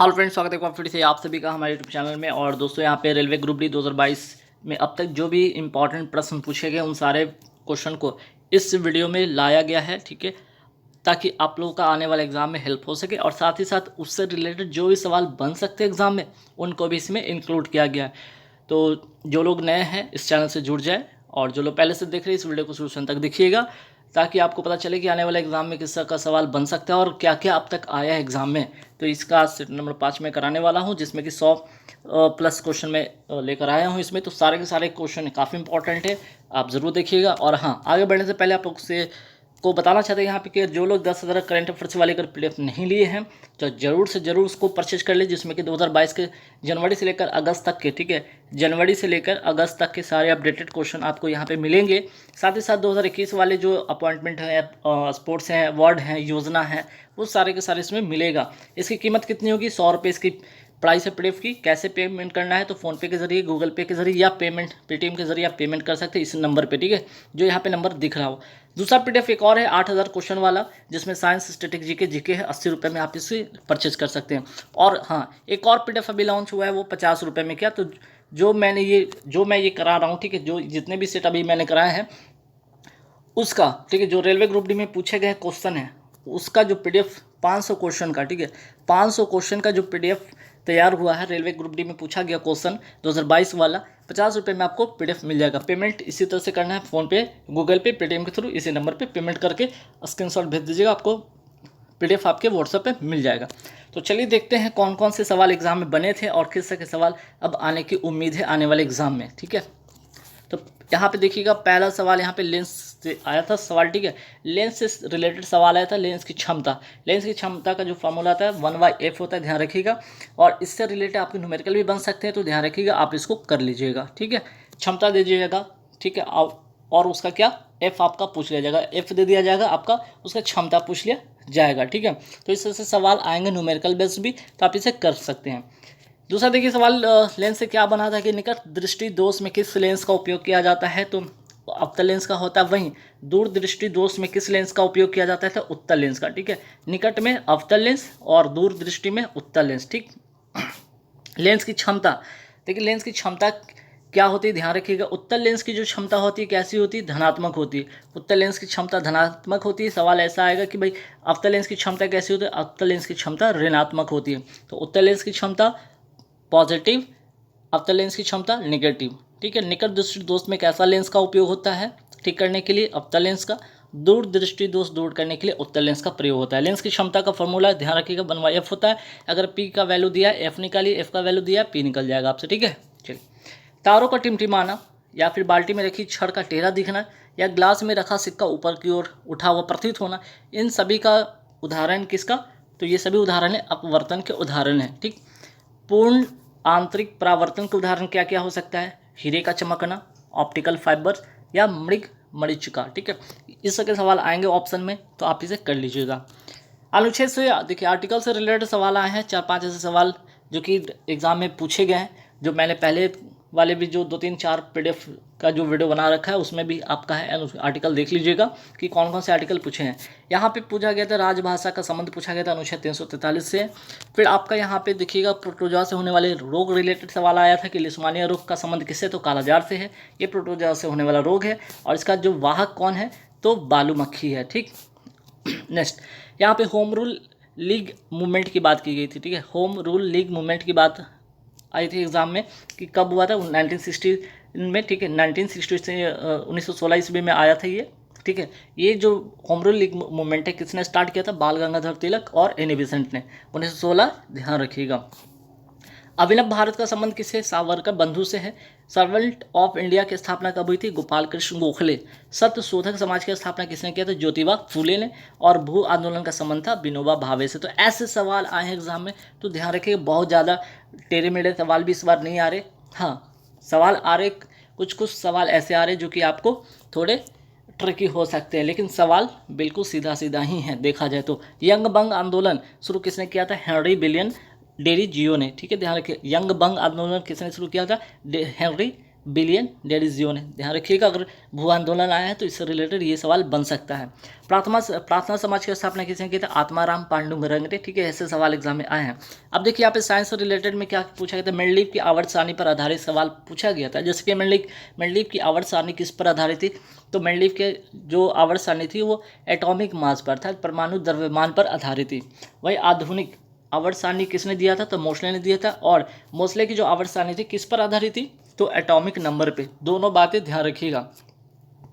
Hello friends, स्वागत है एक बार फिर से आप सभी का हमारे यूट्यूब चैनल में। और दोस्तों, यहाँ पे रेलवे ग्रुप डी 2022 में अब तक जो भी इम्पोर्टेंट प्रश्न पूछे गए उन सारे क्वेश्चन को इस वीडियो में लाया गया है, ठीक है, ताकि आप लोगों का आने वाले एग्जाम में हेल्प हो सके। और साथ ही साथ उससे रिलेटेड जो भी सवाल बन सकते हैं एग्जाम में, उनको भी इसमें इंक्लूड किया गया है। तो जो लोग नए हैं इस चैनल से जुड़ जाए, और जो लोग पहले से देख रहे हैं इस वीडियो को शुरू से अंत तक देखिएगा, ताकि आपको पता चले कि आने वाले एग्जाम में किस तरह का सवाल बन सकता है और क्या क्या अब तक आया है एग्जाम में। तो इसका सेट नंबर 5 में कराने वाला हूँ, जिसमें कि 100 प्लस क्वेश्चन में लेकर आया हूँ। इसमें तो सारे के सारे क्वेश्चन काफ़ी इंपॉर्टेंट है, आप ज़रूर देखिएगा। और हाँ, आगे बढ़ने से पहले आप लोग से को बताना चाहते हैं यहाँ पे कि जो लोग 10,000 करंट अफेयर्स वाले कर पीडीएफ नहीं लिए हैं तो ज़रूर से ज़रूर उसको परचेज कर ले, जिसमें कि 2022 के जनवरी से लेकर अगस्त तक के, ठीक है, जनवरी से लेकर अगस्त तक के सारे अपडेटेड क्वेश्चन आपको यहाँ पे मिलेंगे। साथ ही साथ 2021 वाले जो अपॉइंटमेंट है, स्पोर्ट्स हैं, अवार्ड हैं, योजना है, वो सारे के सारे इसमें मिलेगा। इसकी कीमत कितनी होगी? 100 रुपये इसकी प्राइस है पीडीएफ की। कैसे पेमेंट करना है? तो फ़ोनपे के जरिए, गूगल पे के जरिए या पेटीएम के जरिए आप पेमेंट कर सकते हैं इस नंबर पे, ठीक है, जो यहाँ पे नंबर दिख रहा हो। दूसरा पीडीएफ एक और है 8,000 क्वेश्चन वाला, जिसमें साइंस, स्टैटिक, जीके है। 80 रुपये में आप इसे परचेज कर सकते हैं। और हाँ, एक और पीडीएफ अभी लॉन्च हुआ है, वो 50 रुपये में। क्या? तो जो मैं ये करा रहा हूँ, ठीक है, जो जितने भी सेट अभी मैंने कराए हैं उसका, ठीक है, जो रेलवे ग्रुप डी में पूछे गए क्वेश्चन है उसका जो पीडीएफ 500 क्वेश्चन का, ठीक है, 500 क्वेश्चन का जो पीडीएफ तैयार हुआ है रेलवे ग्रुप डी में पूछा गया क्वेश्चन 2022 वाला, 50 रुपये में आपको पीडीएफ मिल जाएगा। पेमेंट इसी तरह से करना है, फ़ोनपे, गूगल पे, पेटीएम के थ्रू इसी नंबर पे पेमेंट करके स्क्रीनशॉट भेज दीजिएगा, आपको पीडीएफ आपके व्हाट्सएप पे मिल जाएगा। तो चलिए देखते हैं कौन कौन से सवाल एग्जाम में बने थे और किस तरह के सवाल अब आने की उम्मीद है आने वाले एग्जाम में, ठीक है। तो यहाँ पे देखिएगा, पहला सवाल यहाँ पे लेंस से आया था सवाल, ठीक है, लेंस से रिलेटेड सवाल आया था। लेंस की क्षमता का जो फॉर्मूला आता है 1/f होता है, ध्यान रखिएगा। और इससे रिलेटेड आपके न्यूमेरिकल भी बन सकते हैं, तो ध्यान रखिएगा, आप इसको कर लीजिएगा, ठीक है। क्षमता दे दीजिएगा, ठीक है, और उसका क्या f आपका पूछ लिया जाएगा, f दे दिया जाएगा आपका, उसका क्षमता पूछ लिया जाएगा, ठीक है। तो इस तरह से सवाल आएंगे न्यूमेरिकल बेस भी, तो आप इसे कर सकते हैं। दूसरा देखिए सवाल, लेंस से क्या बना था कि निकट दृष्टि दोष में किस लेंस का उपयोग किया जाता है? तो अवतल लेंस का होता है। वहीं दूर दृष्टि दोष में किस लेंस का उपयोग किया जाता है? तो उत्तल लेंस का, ठीक है। निकट में अवतल लेंस और दूर दृष्टि में उत्तल लेंस, ठीक। लेंस की क्षमता, देखिए लेंस की क्षमता क्या होती है, ध्यान रखिएगा। उत्तल लेंस की जो क्षमता होती है कैसी होती है? धनात्मक होती है। उत्तल लेंस की क्षमता धनात्मक होती है। सवाल ऐसा आएगा कि भाई अवतल लेंस की क्षमता कैसी होती है? अवतल लेंस की क्षमता ऋणात्मक होती है। तो उत्तल लेंस की क्षमता पॉजिटिव, अवतल लेंस की क्षमता नेगेटिव, ठीक है। निकट दृष्टि दोष में कैसा लेंस का उपयोग होता है ठीक करने के लिए? अवतल लेंस का। दूर दृष्टि दोष दूर करने के लिए उत्तल लेंस का प्रयोग होता है। लेंस की क्षमता का फॉर्मूला ध्यान रखिएगा 1/f होता है। अगर p का वैल्यू दिया है, f निकालिए, f का वैल्यू दिया है, p निकल जाएगा आपसे, ठीक है। चलिए, तारों का टिमटिमाना, या फिर बाल्टी में रखी छड़ का टेढ़ा दिखना, या ग्लास में रखा सिक्का ऊपर की ओर उठा हुआ प्रतीत होना, इन सभी का उदाहरण किसका? तो ये सभी उदाहरण है अपवर्तन के उदाहरण है, ठीक। पूर्ण आंतरिक परावर्तन के उदाहरण क्या क्या हो सकता है? हीरे का चमकना, ऑप्टिकल फाइबर, या मृग मरीचिका, ठीक है। इस तरह के सवाल आएंगे ऑप्शन में, तो आप इसे कर लीजिएगा। अनुच्छेद से देखिए, आर्टिकल से रिलेटेड सवाल आए हैं 4-5 ऐसे सवाल जो कि एग्जाम में पूछे गए हैं, जो मैंने पहले वाले भी जो 2-3-4 पीडीएफ का जो वीडियो बना रखा है उसमें भी आपका है, आर्टिकल देख लीजिएगा कि कौन कौन से आर्टिकल पूछे हैं। यहाँ पे पूछा गया था राजभाषा का संबंध पूछा गया था अनुच्छेद 343 से। फिर आपका यहाँ पे देखिएगा प्रोटोजोआ से होने वाले रोग रिलेटेड सवाल आया था कि लिस्मानिया रोग का संबंध किससे? तो कालाजार से है। ये प्रोटोजोआ से होने वाला रोग है और इसका जो वाहक कौन है? तो बालू मक्खी है, ठीक। नेक्स्ट, यहाँ पे होम रूल लीग मूवमेंट की बात की गई थी, ठीक है। होम रूल लीग मूवमेंट की बात आई थी एग्जाम में कि कब हुआ था? 1960 में, ठीक है। 1960 से 1916 ईस्वी में आया था ये, ठीक है। ये जो होम रूल लीग मूवमेंट है किसने स्टार्ट किया था? बाल गंगाधर तिलक और एनी बेसेंट ने, 1916, ध्यान रखिएगा। अभिनव भारत का संबंध किससे? सावरकर बंधु से है। सर्वेंट ऑफ इंडिया की स्थापना कब हुई थी? गोपाल कृष्ण गोखले। सत्य शोधक समाज की स्थापना किसने किया था? ज्योतिबा फूले ने। और भू आंदोलन का संबंध था विनोबा भावे से। तो ऐसे सवाल आए हैं एग्जाम में, तो ध्यान रखिएगा, बहुत ज़्यादा टेढ़े मेढ़े सवाल भी इस बार नहीं आ रहे। हाँ, सवाल आ रहे, कुछ सवाल ऐसे आ रहे जो कि आपको थोड़े ट्रिकी हो सकते हैं, लेकिन सवाल बिल्कुल सीधा सीधा ही है देखा जाए तो। यंग बंग आंदोलन शुरू किसने किया था? हेनरी बिलियन डेरी जियो ने, ठीक है, ध्यान रखिए। यंग बंग आंदोलन किसने शुरू किया था? हेनरी बिलियन डेट इज जीवन है, ध्यान रखिएगा। अगर भू आंदोलन आया है तो इससे रिलेटेड ये सवाल बन सकता है। प्रार्थना समाज की स्थापना किसने की था? आत्माराम पांडुरंग ने, ठीक है। ऐसे सवाल एग्जाम में आए हैं। अब देखिए यहाँ पे साइंस से रिलेटेड में क्या पूछा गया था, मेंडलीव की आवर्त सारणी पर आधारित सवाल पूछा गया था। जैसे कि मेंडलीव की आवर्त सारणी किस पर आधारित थी? तो मेंडलीव के जो आवर्त सारणी थी वो एटॉमिक मास पर था, परमाणु द्रव्यमान पर आधारित थी। वही आधुनिक आवर्त सारणी किसने दिया था? तो मोस्ले ने दिया था। और मोस्ले की जो आवर्त सारणी थी किस पर आधारित थी? तो एटॉमिक नंबर पे। दोनों बातें ध्यान रखिएगा।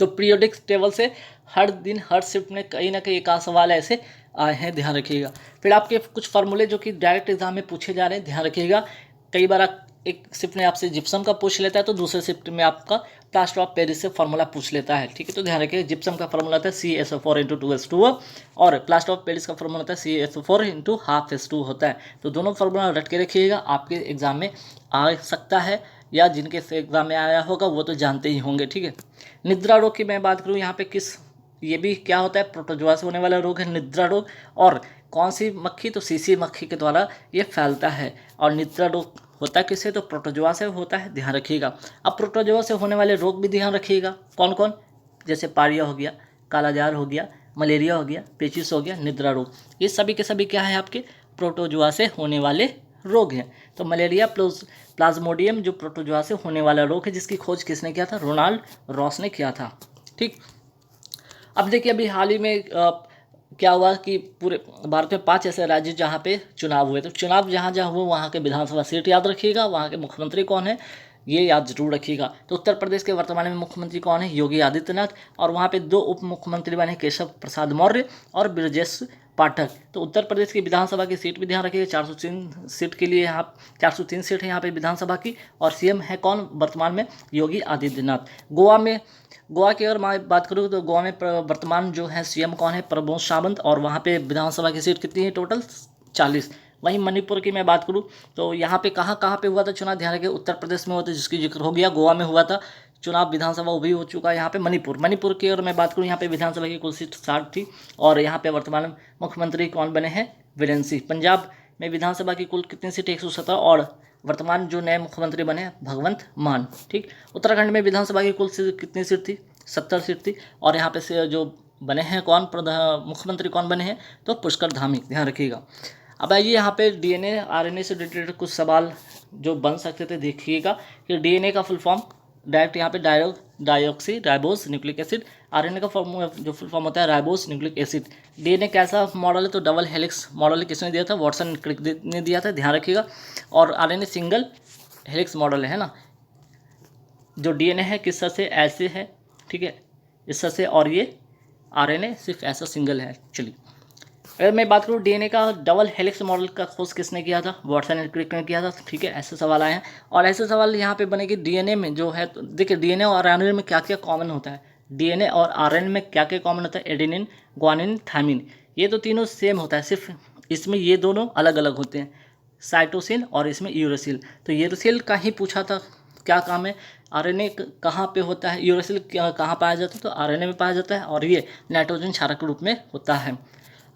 तो पीरियोडिक टेबल से हर दिन हर शिफ्ट में कहीं ना कहीं एक आध सवाल ऐसे आए हैं, ध्यान रखिएगा। फिर आपके कुछ फार्मूले जो कि डायरेक्ट एग्जाम में पूछे जा रहे हैं, ध्यान रखिएगा। कई बार एक शिफ्ट में आपसे जिप्सम का पूछ लेता है तो दूसरे शिफ्ट में आपका प्लास्टर ऑफ पेरिस से फार्मूला पूछ लेता है, ठीक है। तो ध्यान रखिएगा, जिप्सम का फार्मूला होता है CaSO4 × 2s2 और प्लास्टर ऑफ पेरिस का फार्मूला होता है CaSO4 × ½ होता है। तो दोनों फार्मूला रट के रखिएगा, आपके एग्जाम में आ सकता है, या जिनके एग्जाम में आया होगा वो तो जानते ही होंगे, ठीक है। निद्रा रोग की मैं बात करूँ यहाँ पे ये भी क्या होता है? प्रोटोजोआ से होने वाला रोग है निद्रा रोग। और कौन सी मक्खी? तो सीसी मक्खी के द्वारा ये फैलता है। और निद्रा रोग होता है किससे? तो प्रोटोजोआ से होता है, ध्यान रखिएगा। अब प्रोटोजोआ से होने वाले रोग भी ध्यान रखिएगा, कौन कौन? जैसे पारिया हो गया, कालाजार हो गया, मलेरिया हो गया, पेचिस हो गया, निद्रा रोग, ये सभी के सभी क्या है? आपके प्रोटोजोआ से होने वाले रोग हैं। तो मलेरिया प्लाज्मोडियम जो प्रोटोजोआ से होने वाला रोग है, जिसकी खोज किसने किया था? रोनाल्ड रॉस ने किया था, ठीक। अब देखिए अभी हाल ही में क्या हुआ कि पूरे भारत में 5 ऐसे राज्य जहाँ पे चुनाव हुए। तो चुनाव जहाँ जहाँ हुए वहाँ के विधानसभा सीट याद रखिएगा, वहाँ के मुख्यमंत्री कौन है ये याद जरूर रखिएगा। तो उत्तर प्रदेश के वर्तमान में मुख्यमंत्री कौन है? योगी आदित्यनाथ। और वहाँ पे 2 उप मुख्यमंत्री बने, केशव प्रसाद मौर्य और ब्रजेश पाठक। तो उत्तर प्रदेश की विधानसभा की सीट भी ध्यान रखिएगा, 403 सीट के लिए यहाँ 403 सीट है यहाँ पे विधानसभा की। और CM है कौन वर्तमान में? योगी आदित्यनाथ। गोवा की अगर मैं बात करूँ तो गोवा में वर्तमान जो है CM कौन है? प्रमोद सावंत। और वहाँ पे विधानसभा की सीट कितनी है? टोटल 40। वहीं मणिपुर की मैं बात करूँ तो यहाँ पे कहाँ पे हुआ था चुनाव? ध्यान रखिए, उत्तर प्रदेश में हुआ था जिसकी जिक्र हो गया, गोवा में हुआ था चुनाव विधानसभा, वो भी हो चुका है यहाँ पे। मणिपुर की अगर मैं बात करूँ, यहाँ पे विधानसभा की कुल सीट 60 थी। और यहाँ पे वर्तमान मुख्यमंत्री कौन बने हैं? वीरेंद्र सिंह। पंजाब में विधानसभा की कुल कितनी सीट? 117। और वर्तमान जो नए मुख्यमंत्री बने हैं भगवंत मान, ठीक। उत्तराखंड में विधानसभा की कुल कितनी सीट थी? 70 सीट थी। और यहाँ पे से जो बने हैं कौन मुख्यमंत्री कौन बने हैं? तो पुष्कर धामी, ध्यान रखिएगा। अब आइए यहाँ पे DNA RNA से रिलेटेड कुछ सवाल जो बन सकते थे, देखिएगा कि DNA का फुल फॉर्म डायरेक्ट यहाँ पे डायोक्सी राइबोस न्यूक्लिक एसिड। RNA का फॉर्म जो फुल फॉर्म होता है राइबोस न्यूक्लिक एसिड। DNA कैसा मॉडल है? तो डबल हेलिक्स मॉडल किसने दिया था? वॉटसन क्रिक ने दिया था, ध्यान रखिएगा। और RNA सिंगल हेलिक्स मॉडल है ना। जो DNA है किस तरह से? ऐसे है, ठीक है, इस तरह से। और ये RNA सिर्फ ऐसा सिंगल है। चलिए अगर मैं बात करूँ DNA का डबल हेलिक्स मॉडल का खोज किसने किया था? वॉटसन एंड क्रिक ने किया था, ठीक है। ऐसे सवाल आए हैं। और ऐसे सवाल यहाँ पे बने कि DNA में जो है, तो देखिए DNA और RNA में क्या क्या कॉमन होता है? DNA और RNA में क्या क्या कॉमन होता है? एडेनिन, ग्वानिन, थायमिन, ये तो तीनों सेम होता है, सिर्फ इसमें ये दोनों अलग अलग होते हैं, साइटोसिन और इसमें यूरेसिल। तो यूरेसिल का ही पूछा था क्या काम है? RNA कहाँ पे होता है? यूरेसिल कहाँ पाया जाता है? तो RNA में पाया जाता है। और ये नाइट्रोजन क्षारक के रूप में होता है।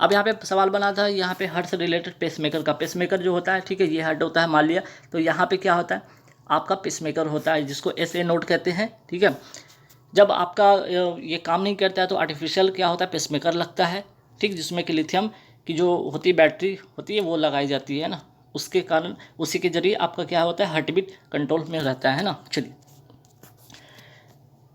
अब यहाँ पे सवाल बना था यहाँ पे हार्ट से रिलेटेड पेसमेकर का। पेसमेकर जो होता है, ठीक है, ये हार्ट होता है, मान लिया। तो यहाँ पे क्या होता है? आपका पेसमेकर होता है जिसको SA नोड कहते हैं, ठीक है। जब आपका ये काम नहीं करता है तो आर्टिफिशियल क्या होता है? पेसमेकर लगता है, ठीक, जिसमें कि लिथियम की जो होती है बैटरी होती है वो लगाई जाती है ना, उसके कारण उसी के जरिए आपका क्या होता है? हार्ट बीट कंट्रोल में रहता है ना। चलिए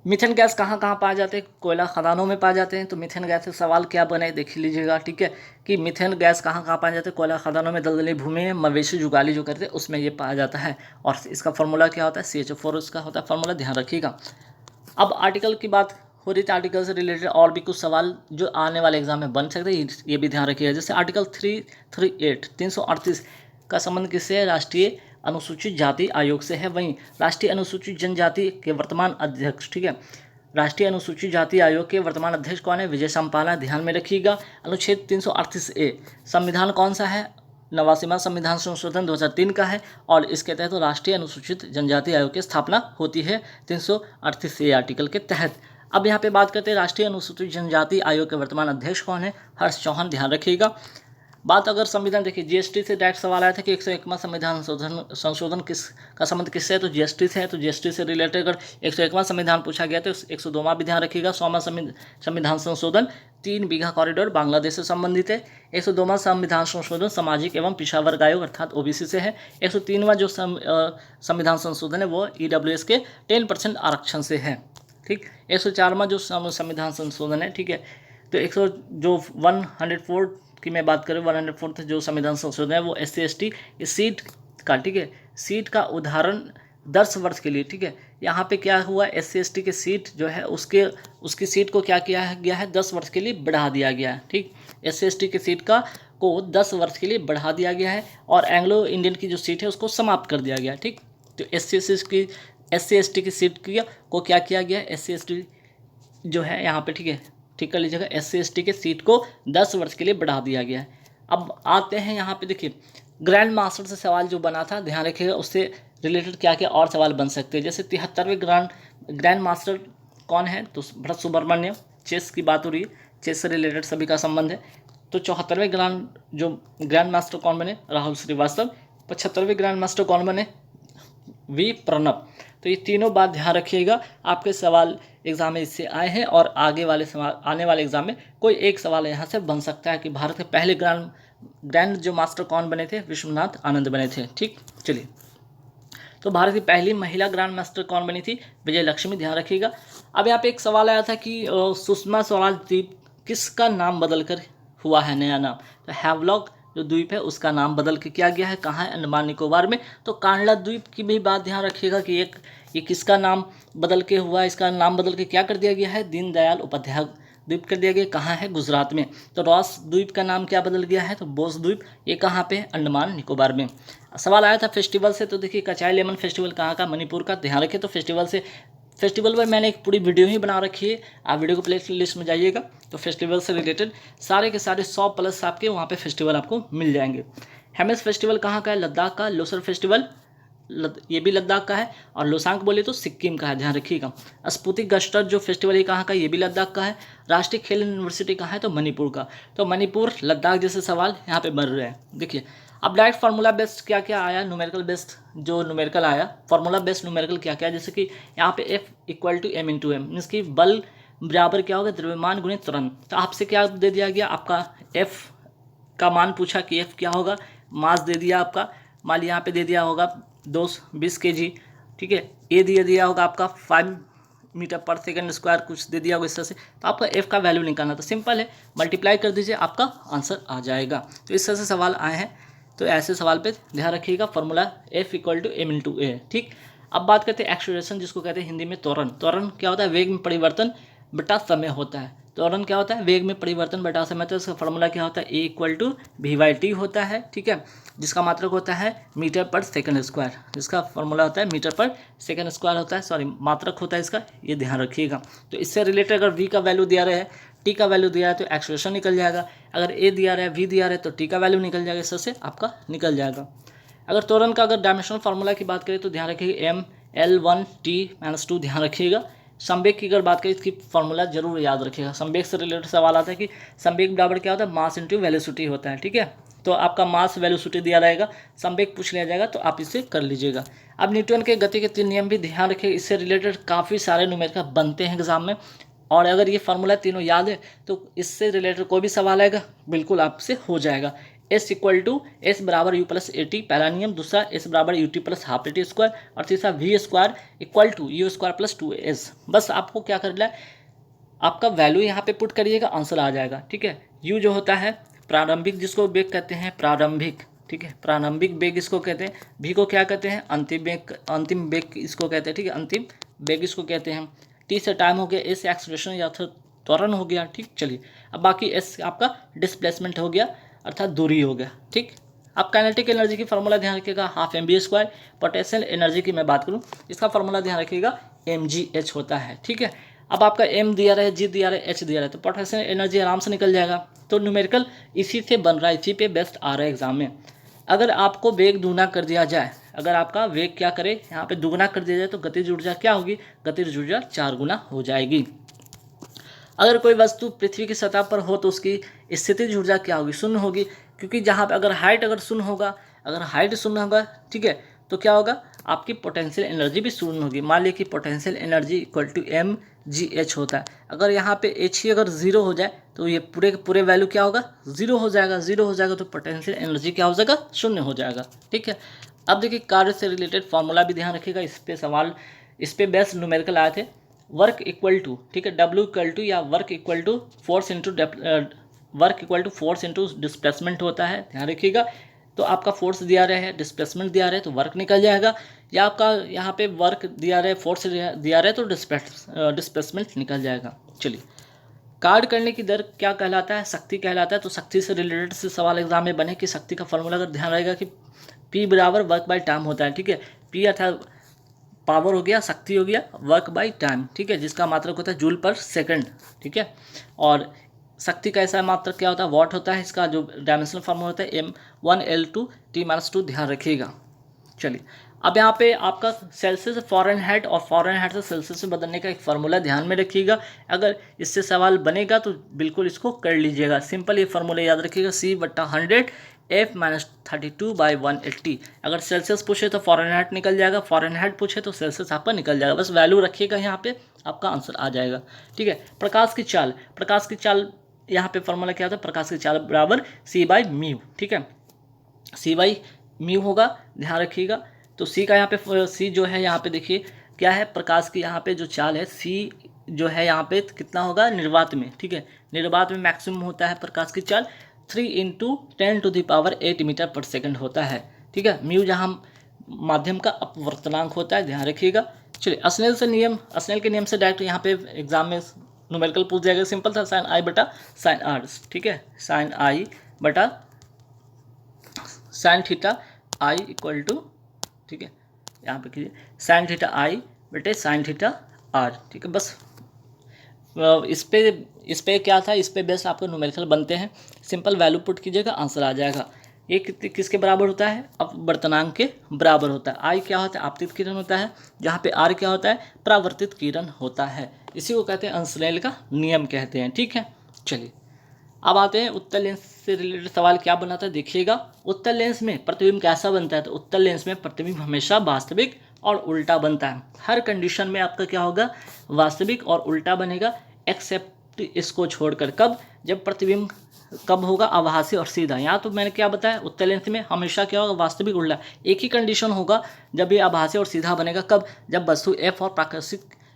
मीथेन गैस कहाँ कहाँ पाए जाते हैं? कोयला खदानों में पाए जाते हैं। तो मीथेन गैस से सवाल क्या बने देख लीजिएगा, ठीक है, कि मीथेन गैस कहाँ कहाँ पाए जाते हैं? कोयला खदानों में, दलदली भूमि में, मवेशी जुगाली जो करते हैं उसमें ये पाया जाता है। और इसका फार्मूला क्या होता है? CH4 उसका होता है फार्मूला, ध्यान रखिएगा। अब आर्टिकल की बात हो रही थी, आर्टिकल से रिलेटेड और भी कुछ सवाल जो आने वाले एग्जाम में बन सकते हैं, ये भी ध्यान रखिएगा। जैसे आर्टिकल 338 का संबंध किससे है? राष्ट्रीय अनुसूचित जाति आयोग से है। वहीं राष्ट्रीय अनुसूचित जनजाति के वर्तमान अध्यक्ष, ठीक है, राष्ट्रीय अनुसूचित जाति आयोग के वर्तमान अध्यक्ष कौन है? विजय सम्पाला, ध्यान में रखिएगा। अनुच्छेद 338A संविधान कौन सा है? 89वां संविधान संशोधन 2003 का है। और इसके तहत तो राष्ट्रीय अनुसूचित जनजाति आयोग की स्थापना होती है 338A आर्टिकल के तहत। अब यहाँ पे बात करते हैं राष्ट्रीय अनुसूचित जनजाति आयोग के वर्तमान अध्यक्ष कौन है? हर्ष चौहान, ध्यान रखिएगा। बात अगर संविधान देखिए, जीएसटी से डायरेक्ट सवाल आया था कि 101वां संविधान संशोधन किस का संबंध किससे है, तो जीएसटी से है। तो जीएसटी से रिलेटेड अगर 101वां संविधान पूछा गया तो 102वां भी ध्यान रखिएगा। 100वां संविधान संशोधन 3 बीघा कॉरिडोर बांग्लादेश से संबंधित है। 102वां संविधान संशोधन सामाजिक एवं पिछड़ा वर्ग आयोग अर्थात ओबीसी से है। 103वां जो संविधान संशोधन है वो ईडब्ल्यूएस के 10% आरक्षण से है। ठीक, 104वां जो संविधान संशोधन है, ठीक है, तो 104 की मैं बात करूँ, 104 जो संविधान संशोधन है वो SC ST सीट का, ठीक है, सीट का उदाहरण 10 वर्ष के लिए, ठीक है। यहाँ पे क्या हुआ, SC ST के सीट जो है उसकी सीट को क्या किया गया है, 10 वर्ष के लिए बढ़ा दिया गया है। ठीक, SC ST की सीट को 10 वर्ष के लिए बढ़ा दिया गया है और एंग्लो इंडियन की जो सीट है उसको समाप्त कर दिया गया है। ठीक, तो SC ST की सीट को क्या किया गया है, SC ST जो है यहाँ पे, ठीक है, ठीक कर लीजिएगा, SC ST के सीट को 10 वर्ष के लिए बढ़ा दिया गया है। अब आते हैं यहाँ पे, देखिए ग्रैंड मास्टर से सवाल जो बना था, ध्यान रखिएगा उससे रिलेटेड क्या क्या और सवाल बन सकते हैं। जैसे 73वें ग्रैंड मास्टर कौन है, तो भरत सुब्रमण्यम, चेस की बात हो रही है, चेस से रिलेटेड सभी का संबंध है। तो 74वें ग्रैंड मास्टर कौन बने, राहुल श्रीवास्तव। 75वें ग्रैंड मास्टर कौन बने, वी प्रणब। तो ये तीनों बात ध्यान रखिएगा, आपके सवाल एग्जाम में इससे आए हैं और आने वाले एग्जाम में कोई एक सवाल यहाँ से बन सकता है कि भारत के पहले ग्रैंड जो मास्टर कौन बने थे, विश्वनाथ आनंद बने थे। ठीक, चलिए, तो भारत की पहली महिला ग्रैंड मास्टर कौन बनी थी, विजय लक्ष्मी, ध्यान रखिएगा। अब यहाँ पे एक सवाल आया था कि सुषमा स्वराज द्वीप किसका नाम बदल कर हुआ है नया नाम, तो हैवलॉक जो द्वीप है उसका नाम बदल के किया गया है, कहाँ है, अंडमान निकोबार में। तो कांडला द्वीप की भी बात ध्यान रखिएगा कि ये किसका नाम बदल के हुआ है, इसका नाम बदल के क्या कर दिया गया है, दीनदयाल उपाध्याय द्वीप कर दिया गया, कहाँ है, गुजरात में। तो रॉस द्वीप का नाम क्या बदल गया है, तो बोस द्वीप, ये कहाँ पे, अंडमान निकोबार में। सवाल आया था फेस्टिवल से, तो देखिए कचाई लेमन फेस्टिवल कहाँ का, मणिपुर का, ध्यान रखिए। तो फेस्टिवल पर मैंने एक पूरी वीडियो ही बना रखी है, आप वीडियो को प्ले लिस्ट में जाइएगा, तो फेस्टिवल से रिलेटेड सारे के सारे 100+ आपके वहाँ पे फेस्टिवल आपको मिल जाएंगे। हेमस फेस्टिवल कहाँ का है, लद्दाख का। लोसर फेस्टिवल ये भी लद्दाख का है, और लोसांग बोले तो सिक्किम का है, ध्यान रखिएगा। स्पुतिक गस्टर जो फेस्टिवल है कहाँ का, ये भी लद्दाख का है। राष्ट्रीय खेल यूनिवर्सिटी कहाँ है, तो मणिपुर का। तो मणिपुर, लद्दाख जैसे सवाल यहाँ पे बन रहे हैं। देखिए अब डायरेक्ट फार्मूला बेस्ड क्या क्या आया, न्यूमेरिकल बेस्ड जो न्यूमेरिकल आया, फार्मूला बेस्ड न्यूमेरिकल क्या क्या, जैसे कि यहाँ पे F = m×m, मीन्स कि बल बराबर क्या होगा, द्रव्यमान गुणित त्वरण। तो आपसे क्या दे दिया गया, आपका F का मान पूछा कि F क्या होगा, मास दे दिया आपका, मान लिया यहाँ पे दे दिया होगा 220 kg, ठीक है। ए दिया होगा आपका 5 मीटर/सेकंड² कुछ दे दिया होगा इस तरह से। तो आपका F का वैल्यू निकालना, तो सिंपल है, मल्टीप्लाई कर दीजिए, आपका आंसर आ जाएगा। तो इस तरह से सवाल आए हैं, तो ऐसे सवाल पे ध्यान रखिएगा, फॉर्मूला F = m×a। ठीक, अब बात करते हैं एक्सेलरेशन, जिसको कहते हैं हिंदी में त्वरण। त्वरण क्या होता है, वेग में परिवर्तन बटा समय होता है। त्वरण क्या होता है, वेग में परिवर्तन बटा समय। तो इसका फॉर्मूला क्या होता है, A = v/t होता है, ठीक है, जिसका मात्रक होता है मीटर/सेकंड², जिसका फॉर्मूला होता है मीटर/सेकंड² होता है, सॉरी मात्रक होता है इसका, ये ध्यान रखिएगा। तो इससे रिलेटेड अगर v का वैल्यू दिया रहा है, t का वैल्यू दिया है, तो एक्सेलरेशन निकल जाएगा। अगर a दिया रहा है, v दिया रहा है, तो t का वैल्यू निकल जाएगा, इस तरह से आपका निकल जाएगा। अगर त्वरण का अगर डायमेंशनल फार्मूला की बात करें तो ध्यान रखिएगा m/l1t-2, ध्यान रखिएगा। संवेग की अगर बात करें, इसकी फार्मूला जरूर याद रखिएगा। संवेग से रिलेटेड सवाल आता है कि संवेग बराबर क्या होता है, मास × वेलोसिटी होता है, ठीक है। तो आपका मास वेलोसिटी दिया रहेगा, संवेग पूछ लिया जाएगा, तो आप इसे कर लीजिएगा। अब न्यूटन के गति के 3 नियम भी ध्यान रखिए, इससे रिलेटेड काफ़ी सारे न्यूमेरिकल बनते हैं एग्जाम में, और अगर ये फार्मूला तीनों याद है तो इससे रिलेटेड कोई भी सवाल आएगा बिल्कुल आपसे हो जाएगा। S = S = U+AT पहला नियम, दूसरा S = UT + ½ और तीसरा V² = U² + 2S। बस आपको क्या करना है, आपका वैल्यू यहाँ पे पुट करिएगा, आंसर आ जाएगा, ठीक है। U जो होता है प्रारंभिक, जिसको वेग कहते हैं प्रारंभिक, ठीक है, प्रारंभिक वेग इसको कहते हैं। V को क्या कहते हैं, अंतिम वेग इसको कहते हैं, ठीक है, अंतिम वेग इसको कहते हैं। T से टाइम हो गया, S से एक्सेलरेशन या त्वरण हो गया, ठीक। चलिए अब बाकी S आपका डिस्प्लेसमेंट हो गया, अर्थात दूरी हो गया, ठीक। अब काइनेटिक एनर्जी की फार्मूला ध्यान रखिएगा, ½ mv²। पोटेंशियल एनर्जी की मैं बात करूँ, इसका फार्मूला ध्यान रखिएगा mgh होता है, ठीक है। अब आपका m दिया रहा है, g दिया रहा है, h दिया रहा है, तो पोटेंशियल एनर्जी आराम से निकल जाएगा। तो न्यूमेरिकल इसी से बन रहा है, इसी पे बेस्ट आ रहा है एग्जाम में। अगर आपको वेग दूना कर दिया जाए, अगर आपका वेग क्या करे यहाँ पे दुगना कर दिया जाए, तो गतिज ऊर्जा क्या होगी, गतिज ऊर्जा 4 गुना हो जाएगी। अगर कोई वस्तु पृथ्वी की सतह पर हो तो उसकी स्थितिज ऊर्जा क्या होगी, 0 होगी। क्योंकि जहाँ पे अगर हाइट अगर शून्य होगा, अगर हाइट शून्य होगा, ठीक है, तो क्या होगा, आपकी पोटेंशियल एनर्जी भी शून्य होगी। मान लीजिए कि potential energy equal to mgh होता है। अगर यहाँ पे h ही अगर जीरो हो जाए तो ये पूरे के पूरे वैल्यू क्या होगा, जीरो हो जाएगा। जीरो हो जाएगा तो पोटेंशियल एनर्जी क्या हो जाएगा, शून्य हो जाएगा। ठीक है, अब देखिए कार्य से रिलेटेड फॉर्मूला भी ध्यान रखिएगा। इस पे सवाल, इस पे बेस्ट न्यूमेरिकल आए थे। वर्क इक्वल टू, ठीक है, W इक्वल टू या work equal to force into work equal to force into displacement होता है, ध्यान रखिएगा। तो आपका फोर्स दिया रहा है, डिस्प्लेसमेंट दिया रहा है, तो वर्क निकल जाएगा। या आपका यहाँ पे वर्क दिया रहा है, फोर्स दिया रहा है, तो डिस्प्लेसमेंट निकल जाएगा। चलिए, कार्य करने की दर क्या कहलाता है, शक्ति कहलाता है। तो शक्ति से रिलेटेड से सवाल एग्जाम में बने कि शक्ति का फॉर्मूला अगर ध्यान रहेगा कि P बराबर वर्क बाई टाइम होता है। ठीक है, P अर्थात पावर हो गया, शक्ति हो गया, वर्क बाई टाइम, ठीक है, जिसका मात्रक होता है जूल पर सेकंड। ठीक है, और शक्ति का ऐसा मात्रक क्या होता है, वॉट होता है। इसका जो डायमेंशनल फॉर्मूला होता है M1L2T-2, ध्यान रखिएगा। चलिए, अब यहाँ पे आपका सेल्सियस से फ़ारेनहाइट और फ़ारेनहाइट से सेल्सियस में बदलने का एक फार्मूला ध्यान में रखिएगा। अगर इससे सवाल बनेगा तो बिल्कुल इसको कर लीजिएगा। सिंपल ये फार्मूला याद रखिएगा, C/100 F-32/180। अगर सेल्सियस पूछे तो फ़ारेनहाइट निकल जाएगा, फ़ारेनहाइट पूछे तो सेल्सियस आपका निकल जाएगा। बस वैल्यू रखिएगा, यहाँ पे आपका आंसर आ जाएगा। ठीक है, प्रकाश की चाल, प्रकाश की चाल यहाँ पे फॉर्मूला क्या होता है, प्रकाश की चाल बराबर C/μ। ठीक है, C/μ होगा, ध्यान रखिएगा। तो C का यहाँ पे C जो है यहाँ पे देखिए क्या है, प्रकाश की यहाँ पे जो चाल है C जो है यहाँ पे कितना होगा, निर्वात में। ठीक है, निर्वात में मैक्सिमम होता है प्रकाश की चाल 3 × 10⁸ मीटर पर सेकंड होता है। ठीक है, म्यू जहाँ माध्यम का अपवर्तनांक होता है, ध्यान रखिएगा। चलिए, अस्नेल से नियम, अस्नेल के नियम से डायरेक्ट यहाँ पे एग्जाम में न्यूमेरिकल पूछ जाएगा। सिंपल था, sin I बटा sin R। ठीक है, sin I बटा sin theta I equal to, ठीक है, यहाँ पे कीजिए sin थीटा I बटे sin थीटा R। ठीक है, बस इस पे क्या था, इस पे बेस्ट आपको न्यूमेरिकल बनते हैं। सिंपल वैल्यू पुट कीजिएगा, आंसर आ जाएगा। ये किसके बराबर होता है, अपवर्तनांक के बराबर होता है। आई क्या होता है, आपतित किरण होता है, जहाँ पे आर क्या होता है, परावर्तित किरण होता है। इसी को कहते हैं अंसनेल का नियम कहते हैं। ठीक है, चलिए अब आते हैं उत्तल लेंस से रिलेटेड सवाल क्या बनाता है, देखिएगा। उत्तल लेंस में प्रतिबिंब कैसा बनता है, तो उत्तल लेंस में प्रतिबिंब हमेशा वास्तविक और उल्टा बनता है। हर कंडीशन में आपका क्या होगा, वास्तविक और उल्टा बनेगा, एक्सेप्ट इसको छोड़कर। कब, जब प्रतिबिंब कब होगा, आभासी और सीधा। यहाँ तो मैंने क्या बताया, उत्तल लेंस में हमेशा क्या होगा, वास्तविक उल्टा। एक ही कंडीशन होगा जब ये आभासी और सीधा बनेगा, कब, जब वस्तु एफ और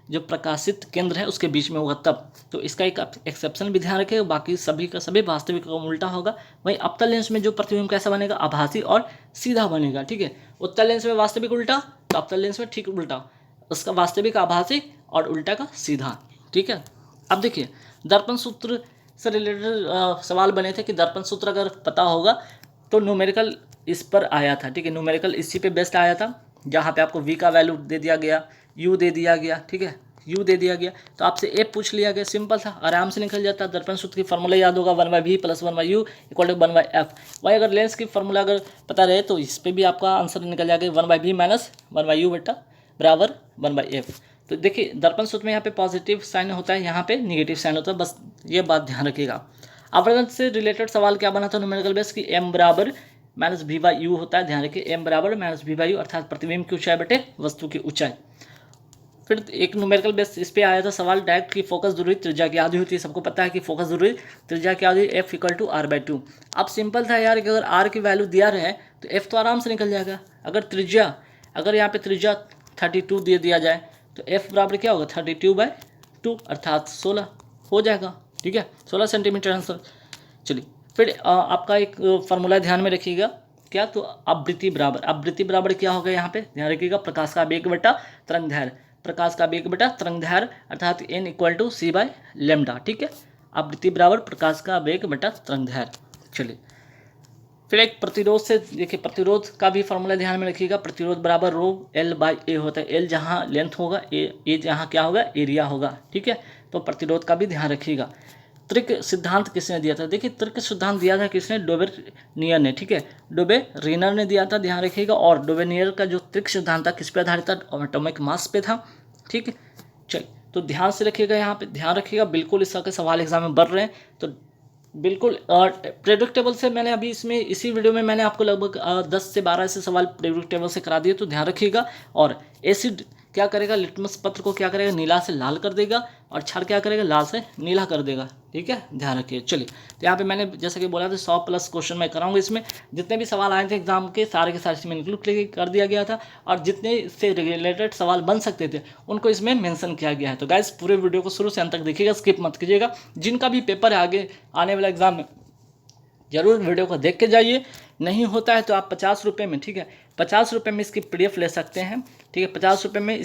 जो प्रकाशित केंद्र है उसके बीच में होगा तब। तो इसका एक एक्सेप्शन भी ध्यान रखें, बाकी सभी का सभी वास्तविक और उल्टा होगा। वहीं अवतल लेंस में जो प्रतिबिंब कैसा बनेगा, आभासी और सीधा बनेगा। ठीक है, उत्तल लेंस में वास्तविक उल्टा, तो अवतल लेंस में ठीक उल्टा, उसका वास्तविक आभासी और उल्टा का सीधा। ठीक है, अब देखिए दर्पण सूत्र से रिलेटेड सवाल बने थे कि दर्पण सूत्र अगर पता होगा तो न्यूमेरिकल इस पर आया था। ठीक है, न्यूमेरिकल इसी पे बेस्ट आया था, जहाँ पे आपको v का वैल्यू दे दिया गया, u दे दिया गया। ठीक है, u दे दिया गया तो आपसे f पूछ लिया गया, सिंपल था, आराम से निकल जाता। दर्पण सूत्र की फार्मूला याद होगा, 1/v + 1/u = 1/f। वही अगर लेंस की फार्मूला अगर पता रहे तो इस पर भी आपका आंसर निकल जाएगा, 1/v - 1/u बराबर 1/f। तो देखिए दर्पण सूत्र में यहाँ पे पॉजिटिव साइन होता है, यहाँ पे निगेटिव साइन होता है, बस ये बात ध्यान रखिएगा। आवर्तन से रिलेटेड सवाल क्या बना था न्यूमेरिकल बेस की, m बराबर -v/u होता है, ध्यान रखिए, m बराबर -v/u अर्थात प्रतिबिंब की ऊंचाई बटे वस्तु की ऊंचाई। फिर एक न्यूमेरिकल बेस इस पे आया था सवाल डायरेक्ट की फोकस दूरी त्रिज्या की आधी होती है। सबको पता है कि फोकस दूरी त्रिज्या की आधी f = r/2। अब सिंपल था यार कि अगर r की वैल्यू दिया रहे तो f तो आराम से निकल जाएगा। अगर यहाँ पे त्रिज्या 32 दे दिया जाए तो f बराबर क्या होगा, 32/2 अर्थात 16 हो जाएगा। ठीक है, 16 सेंटीमीटर आंसर। चलिए फिर आपका एक फार्मूला ध्यान में रखिएगा, क्या, तो आवृत्ति बराबर क्या होगा, यहाँ पे ध्यान रखिएगा, प्रकाश का वेग बटा तरंगदैर्घ्य, प्रकाश का वेग बटा तरंगदैर्घ्य अर्थात n = c/λ। ठीक है, आवृत्ति बराबर प्रकाश का वेग बटा तरंगदैर्घ्य। चलिए फिर एक प्रतिरोध से देखिए, प्रतिरोध का भी फॉर्मूला ध्यान में रखिएगा, प्रतिरोध बराबर ρl/a होता है। l जहाँ लेंथ होगा, ए जहाँ क्या होगा, एरिया होगा। ठीक है, तो प्रतिरोध का भी ध्यान रखिएगा। त्रिक सिद्धांत किसने दिया था, देखिए त्रिक सिद्धांत दिया था किसने, डोबेनियर ने। ठीक है, डोबेरिनर ने दिया था, ध्यान रखिएगा। और डोबेनियर का जो त्रिक सिद्धांत था किस पे आधारित था, एटॉमिक मास पे था। ठीक है, चलिए तो ध्यान से रखिएगा, यहाँ पे ध्यान रखिएगा, बिल्कुल इस तरह के सवाल एग्जाम में बढ़ रहे हैं, तो बिल्कुल। और प्रेडिक्टेबल से मैंने अभी इसमें इसी वीडियो में मैंने आपको लगभग 10 से 12 ऐसे सवाल प्रेडिक्टेबल से करा दिए, तो ध्यान रखिएगा। और एसिड क्या करेगा, लिटमस पत्र को क्या करेगा, नीला से लाल कर देगा, और क्षार क्या करेगा, लाल से नीला कर देगा। ठीक है, ध्यान रखिए। चलिए, तो यहाँ पे मैंने जैसा कि बोला था 100+ क्वेश्चन मैं कराऊंगा। इसमें जितने भी सवाल आए थे एग्जाम के सारे इसमें इंक्लूड कर दिया गया था, और जितने इससे रिलेटेड सवाल बन सकते थे उनको इसमें मेंशन किया गया है। तो गाइस पूरे वीडियो को शुरू से अंत तक देखिएगा, स्किप मत कीजिएगा। जिनका भी पेपर है आगे आने वाला एग्जाम में, जरूर वीडियो को देख के जाइए। नहीं होता है तो आप 50 रुपये में, ठीक है, 50 रुपये में इसकी PDF ले सकते हैं। ठीक है, 50 रुपये में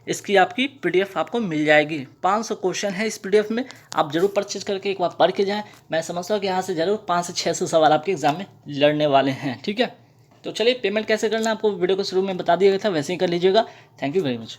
इसकी आपकी PDF आपको मिल जाएगी। 500 क्वेश्चन है इस PDF में, आप जरूर परचेज करके एक बार पढ़ के जाएं। मैं समझता हूँ कि यहाँ से जरूर 500 से 600 सवाल आपके एग्जाम में लड़ने वाले हैं। ठीक है, तो चलिए, पेमेंट कैसे करना है आपको वीडियो को शुरू में बता दिया गया था, वैसे ही कर लीजिएगा। Thank you very much.